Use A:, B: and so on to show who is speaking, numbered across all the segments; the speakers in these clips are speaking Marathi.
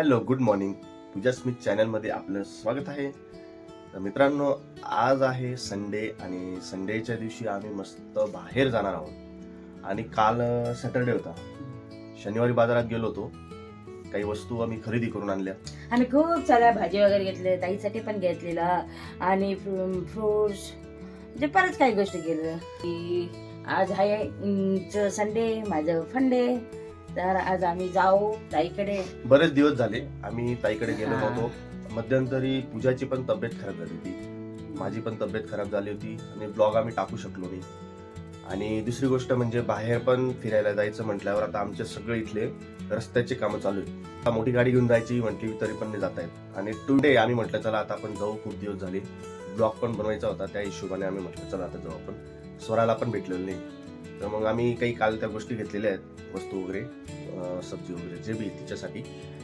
A: Hello, good morning. तुझ्या स्मिथ चॅनलमध्ये आपलं स्वागत आहे. तर मित्रांनो, आज आहे संडे आणि संडेच्या दिवशी आम्ही मस्त बाहेर जाणार आहोत. आणि काल सॅटरडे होता, शनिवारी बाजारात गेलो होतो. काही वस्तू आम्ही खरेदी करून आणल्या.
B: आम्ही खूप साऱ्या भाजी वगैरे घेतले, ताईसाठी पण घेतलेला आणि फ्रुट्स म्हणजे बरंच काही गोष्टी केलं की आज आहे संडे, माझं फंडे. तर आज आम्ही जाऊ ताईकडे.
A: बरेच दिवस झाले आम्ही ताईकडे गेलो नव्हतो. मध्यंतरी पूजाची पण तब्येत खराब झाली होती, माझी पण तब्येत खराब झाली होती आणि ब्लॉग आम्ही टाकू शकलो नाही. आणि दुसरी गोष्ट म्हणजे बाहेर पण फिरायला जायचं म्हटल्यावर आता आमचे सगळे इथले रस्त्याचे कामं चालू आहेत. मोठी गाडी घेऊन जायची म्हटली तरी पण नाही जात आहेत. आणि टुडे आम्ही म्हटलं चला आता आपण जाऊ, खूप दिवस झाले. ब्लॉग पण बनवायचा होता, त्या हिशोबाने आम्ही म्हटलं चला आता जाऊ आपण. स्वराला पण भेटलेलं नाही, तर मग आम्ही काही काल त्या गोष्टी घेतलेल्या आहेत, वस्तू वगैरे, सब्जी वगैरे जे बी तिच्यासाठी.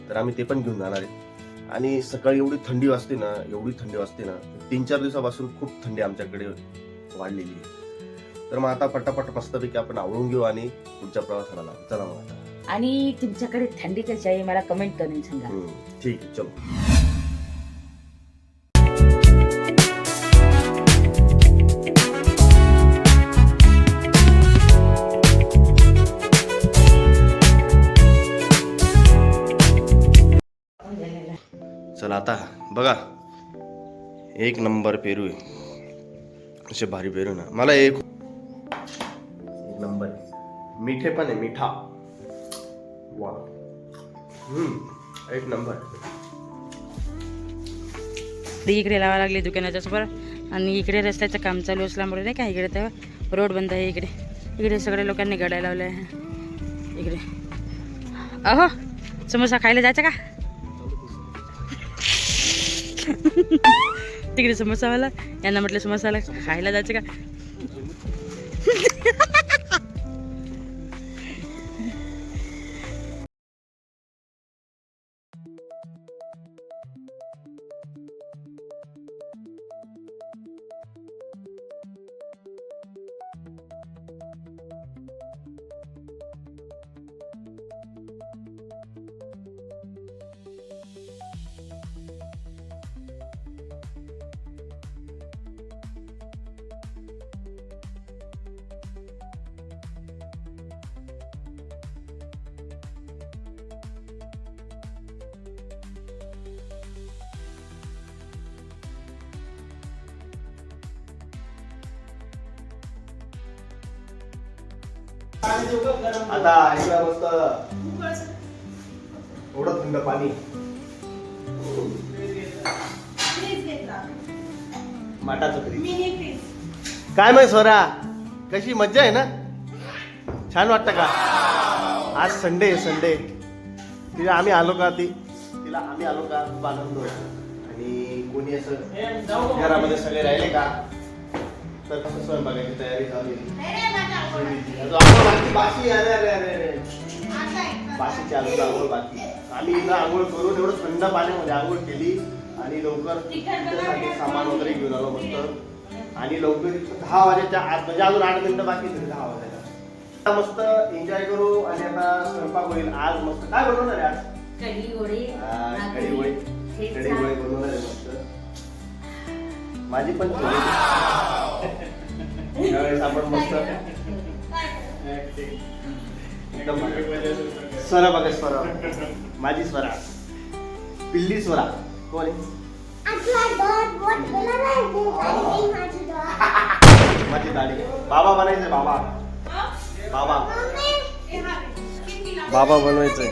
A: तर आम्ही ते पण घेऊन जाणार आहे. आणि सकाळी एवढी थंडी वाजते ना, 3-4 दिवसापासून खूप थंडी आमच्याकडे वाढलेली आहे. तर मग आता पटापट मस्तपैकी आपण आवळून घेऊ आणि पुढच्या प्रवासाला लागू. चला मग आता.
B: आणि तुमच्याकडे थंडी कशी आहे मला कमेंट करून सांगा.
A: ठीक आहे, चलो. चला आता बघा, एक नंबर पेरू आहे. असे भारी पेरू ना, मला एक नंबर आहे. मिठे पण आहे, मिठा. वा, एक नंबर.
B: इकडे लावा लागले दुकानाच्या समोर आणि इकडे रस्त्याचं काम चालू असल्यामुळे नाही का, इकडे तर रोड बंद आहे. इकडे सगळ्या लोकांनी गाड्या लावल्या आहे. इकडे अहो, समोसा खायला जायचं का? तिकडे समोसावाला यांना म्हटलं समोसाला खायला जायचं का?
A: आता ऐकला मस्त एवढं थंड पाणी. माटाचं फ्रीज. काय मग स्वरा, कशी मज्जा आहे ना? छान वाटतं का? आज संडे तिला आम्ही आलो का? खूप आनंद होतो. आणि कोणी असं घरामध्ये सगळे राहिले का, तर कसं स्वयंपाकाची तयारी झाली. बाशीची आंघोळ बाकी. आम्ही इथं आंघोळ करून एवढं थंड पाण्यामध्ये आंघोळ केली आणि लवकर सामान वगैरे घेऊन आलो मस्त. आणि लवकर 10 वाजेच्या आत, म्हणजे अजून 8 मिनिटं बाकी 10 वाजायला. मस्त एन्जॉय करू. आणि आता स्वयंपाक होईल. आज मस्त काय बनवणार आहे? आज कढी गोळी बनवणार आहे मस्त. माझी पण त्यावेळेस आपण मस्त एकदम स्वरा बघा, स्वरा माझी स्वरा, पिल्ली स्वरा. कोण आहे? माझी दाढी. बाबा बनायचंय, बाबा बनवायचंय.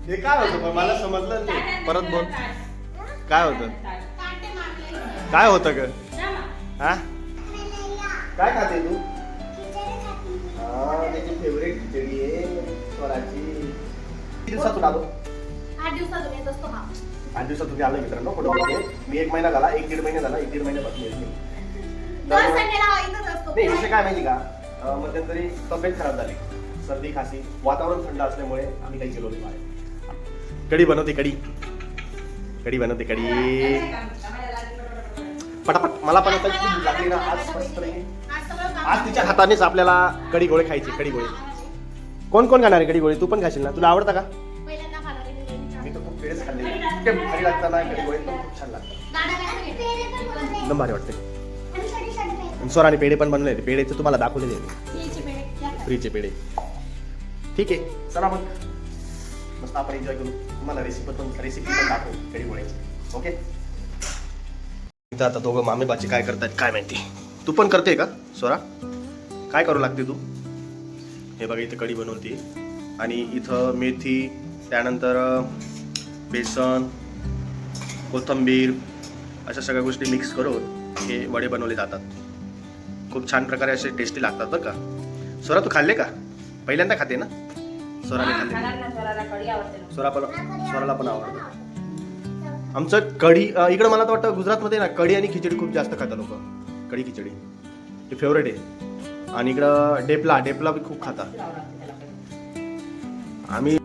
A: हे काय होतं पण मला समजलं नाही. परत बोल, काय होतं ग? हा, काय खाते तू? त्याची फेवरेट खिचडी आहे स्वराची. किती दिवसातून आलो?
C: 8 दिवसातून येत असतो हा.
A: 8 दिवसात तुम्ही आलो मित्रांनो. कुठे मी 1 महिना झाला, 1-1.5 महिना झाला. 1-1.5 महिन्यापासून येते. नाही, विषय काय माहिती का, मध्यंतरी तब्येत खराब झाली, सर्दी खासी, वातावरण थंड असल्यामुळे आम्ही काही केलो नाही बाहेर. कढी बनवते, कढी बनवते. पटापट मला पण आता इतकी भूक लागली ना आज मस्तपैकी.
C: आज सगळं काम
A: आज तिच्या हातानेच आपल्याला कढी गोळे खायचे. कढी गोळे कोण कोण खाणार आहे कढी गोळे? तू पण खाशील ना? तुला आवडता का?
C: पहिल्यांदा खाणार आहे.
A: मी तर खूप वेळेस खाल्ले. इतके भारी लागतात ना कढी गोळे, पण खूप छान लागतात.
C: दादा काय सांगितलं?
A: एकदम भारी वाटते. स्वराने पेढे पण बनवले. पेढेचं तुम्हाला दाखवलेले आहे.
C: याचे पेढे द्या.
A: फ्रीचे पेढे. ठीक आहे चला मग मस्त आपण एन्जॉय करू. तुम्हाला रेसिपी पण दाखवू कढी गोळ्याची. ओके. इथं आता दोघं मामे बाची काय करतायत काय माहिती. तू पण करते का स्वरा? काय करू लागते तू? हे बघा इथे कढी बनवते आणि इथं मेथी, त्यानंतर बेसन, कोथिंबीर अशा सगळ्या गोष्टी मिक्स करून हे वडे बनवले जातात. खूप छान प्रकारे असे टेस्टी लागतात बरं का. स्वरा तू खाल्ले का? पहिल्यांदा खाते ना? स्वराने खाल्ले.
B: खाणार ना, स्वराला कढी आवडते ना.
A: स्वराला पण आवडतं. आमचं कढी इकडं मला तर वाटतं गुजरातमध्ये ना कढी आणि खिचडी खूप जास्त खातात लोक. कढी खिचडी हे फेवरेट आहे. आणि इकडं डेपला बी खूप खातात.
B: आवडते त्याला कढी.
A: आम्ही